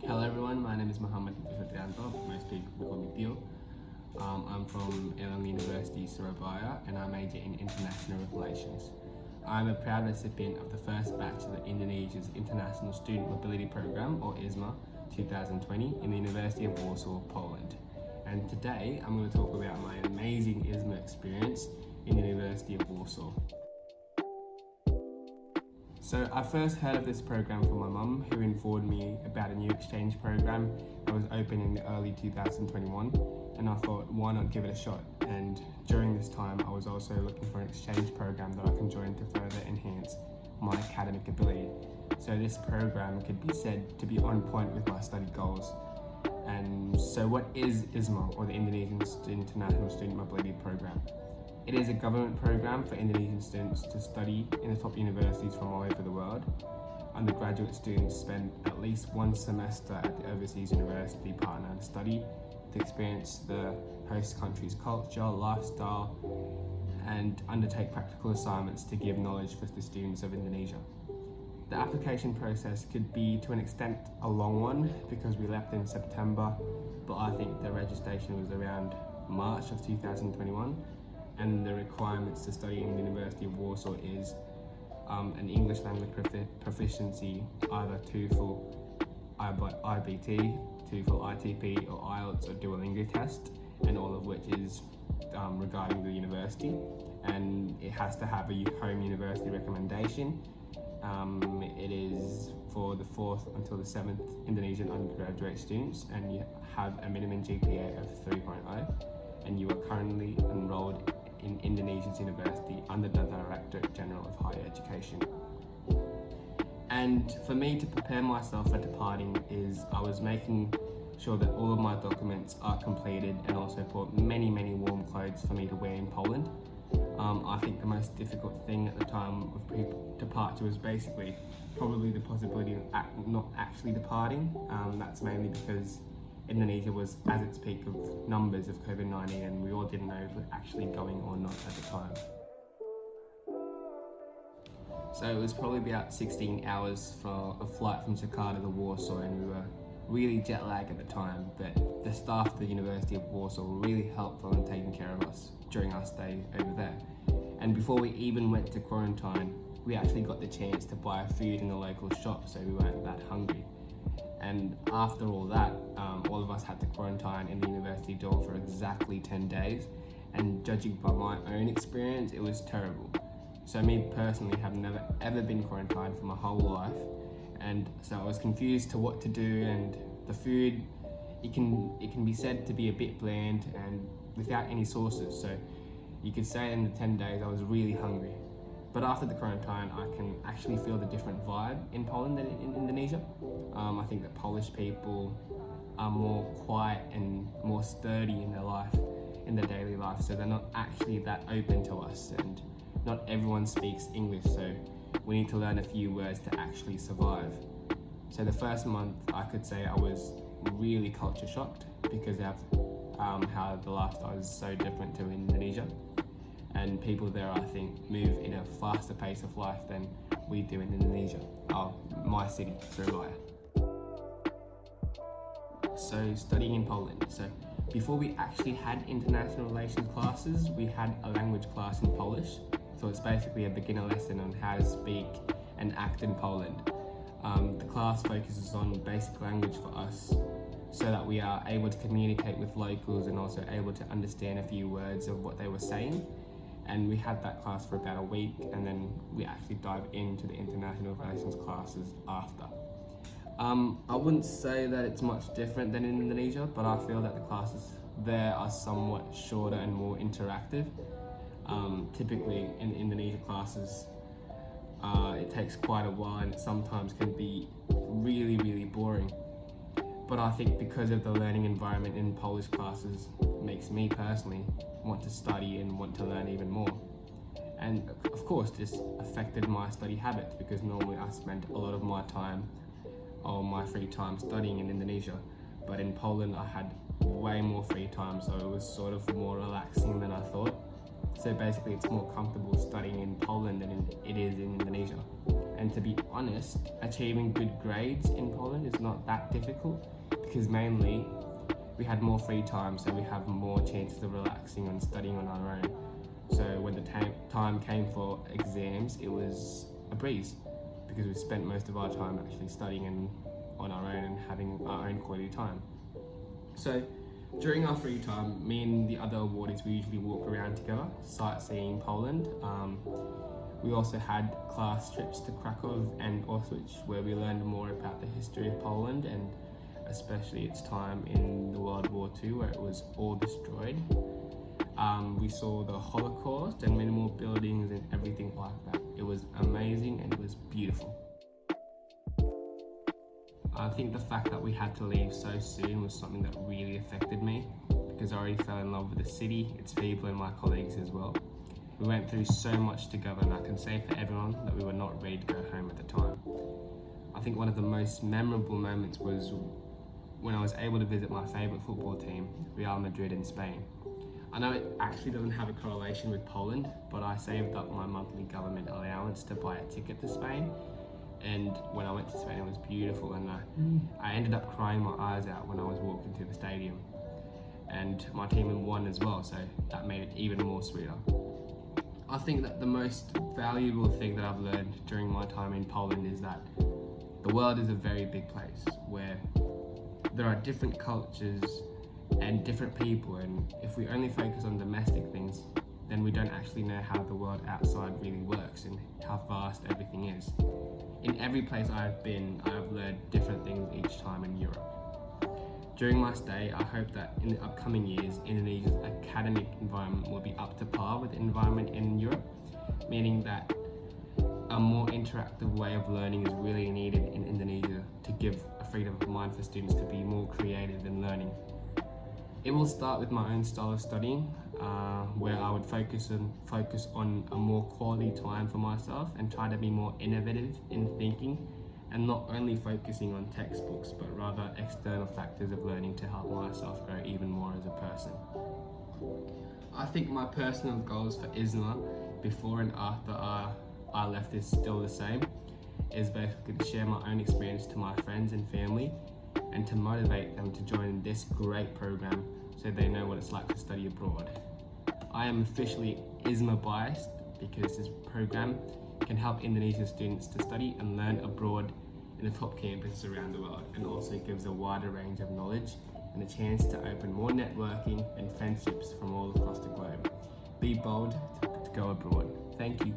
Hello everyone, my name is Satrianto. Most people call me Ditya. I'm from University, Surabaya, and I major in International Relations. I'm a proud recipient of the first batch of Indonesia's International Student Mobility Program, or IISMA, 2020 in the University of Warsaw, Poland. And today I'm going to talk about my amazing IISMA experience in the University of Warsaw. So I first heard of this program from my mum, who informed me about a new exchange program that was open in the early 2021, and I thought, why not give it a shot? And during this time, I was also looking for an exchange program that I can join to further enhance my academic ability. So this program could be said to be on point with my study goals. And so what is IISMA, or the Indonesian International Student Mobility Program? It is a government program for Indonesian students to study in the top universities from all over the world. Undergraduate students spend at least one semester at the overseas university partner and study to experience the host country's culture, lifestyle, and undertake practical assignments to give knowledge for the students of Indonesia. The application process could be, to an extent, a long one because we left in September, but I think the registration was around March of 2021. And the requirements to study in the University of Warsaw is an English language proficiency, either TOEFL, IBT, TOEFL ITP, or IELTS or Duolingo test, and all of which is regarding the university. And it has to have a home university recommendation. It is for the 4th until the 7th Indonesian undergraduate students, and you have a minimum GPA of 3.0, and you are currently enrolled in Indonesia's university under the Directorate General of Higher Education. And for me to prepare myself for departing I was making sure that all of my documents are completed, and also bought many warm clothes for me to wear in Poland. I think the most difficult thing at the time of departure was basically probably the possibility of not actually departing. That's mainly because Indonesia was at its peak of numbers of COVID-19, and we all didn't know if it was actually going or not at the time. So it was probably about 16 hours for a flight from Jakarta to Warsaw, and we were really jet lagged at the time, but the staff of the University of Warsaw were really helpful in taking care of us during our stay over there. And before we even went to quarantine, we actually got the chance to buy food in the local shop, so we weren't that hungry. And after all that, all of us had to quarantine in the university dorm for exactly 10 days. And judging by my own experience, it was terrible. So me personally have never ever been quarantined for my whole life. And so I was confused to what to do, and the food, it can be said to be a bit bland and without any sauces. So you could say in the 10 days I was really hungry. But after the quarantine, I can actually feel the different vibe in Poland than in Indonesia. I think that Polish people are more quiet and more sturdy in their life, in their daily life, so they're not actually that open to us, and not everyone speaks English, so we need to learn a few words to actually survive. So the first month, I could say I was really culture shocked because of how the lifestyle is so different to Indonesia. And people there, I think, move in a faster pace of life than we do in Indonesia, my city, Surabaya. So studying in Poland. So before we actually had international relations classes, we had a language class in Polish. So it's basically a beginner lesson on how to speak and act in Poland. The class focuses on basic language for us, so that we are able to communicate with locals and also able to understand a few words of what they were saying. And we had that class for about a week, and then we actually dive into the international relations classes after. I wouldn't say that it's much different than in Indonesia, but I feel that the classes there are somewhat shorter and more interactive. Typically in Indonesia classes, it takes quite a while, and it sometimes can be really boring. But I think because of the learning environment in Polish classes, makes me personally want to study and want to learn even more. And of course, this affected my study habits, because normally I spent a lot of my time, or my free time, studying in Indonesia. But in Poland, I had way more free time, so it was sort of more relaxing than I thought. So basically, it's more comfortable studying in Poland than it is in Indonesia. And to be honest, achieving good grades in Poland is not that difficult because mainly we had more free time, so we have more chances of relaxing and studying on our own. So when the time came for exams, it was a breeze because we spent most of our time actually studying and on our own and having our own quality time. So during our free time, me and the other awardees, we usually walk around together, sightseeing Poland. We also had class trips to Krakow and Auschwitz, where we learned more about the history of Poland and especially its time in the World War II, where it was all destroyed. We saw the Holocaust and minimal buildings and everything like that. It was amazing and it was beautiful. I think the fact that we had to leave so soon was something that really affected me because I already fell in love with the city, its people and my colleagues as well. We went through so much together and I can say for everyone that we were not ready to go home at the time. I think one of the most memorable moments was when I was able to visit my favourite football team, Real Madrid in Spain. I know it actually doesn't have a correlation with Poland, but I saved up my monthly government allowance to buy a ticket to Spain. And when I went to Spain, it was beautiful, and I ended up crying my eyes out when I was walking to the stadium. And my team won as well, so that made it even more sweeter. I think that the most valuable thing that I've learned during my time in Poland is that the world is a very big place where there are different cultures and different people, and if we only focus on domestic things, then we don't actually know how the world outside really works and how vast everything is. In every place I've been, I've learned different things each time in Europe. During my stay, I hope that in the upcoming years, Indonesia's academic environment will be up to par with the environment in Europe, meaning that a more interactive way of learning is really needed in Indonesia to give a freedom of mind for students to be more creative in learning. It will start with my own style of studying, where I would focus on a more quality time for myself and try to be more innovative in thinking and not only focusing on textbooks but rather external factors of learning to help myself grow even more as a person. I think my personal goals for IISMA before and after I left is still the same, is basically to share my own experience to my friends and family and to motivate them to join this great program so they know what it's like to study abroad. I am officially IISMA biased because this program can help Indonesian students to study and learn abroad in the top campuses around the world, and also gives a wider range of knowledge and a chance to open more networking and friendships from all across the globe. Be bold to go abroad. Thank you.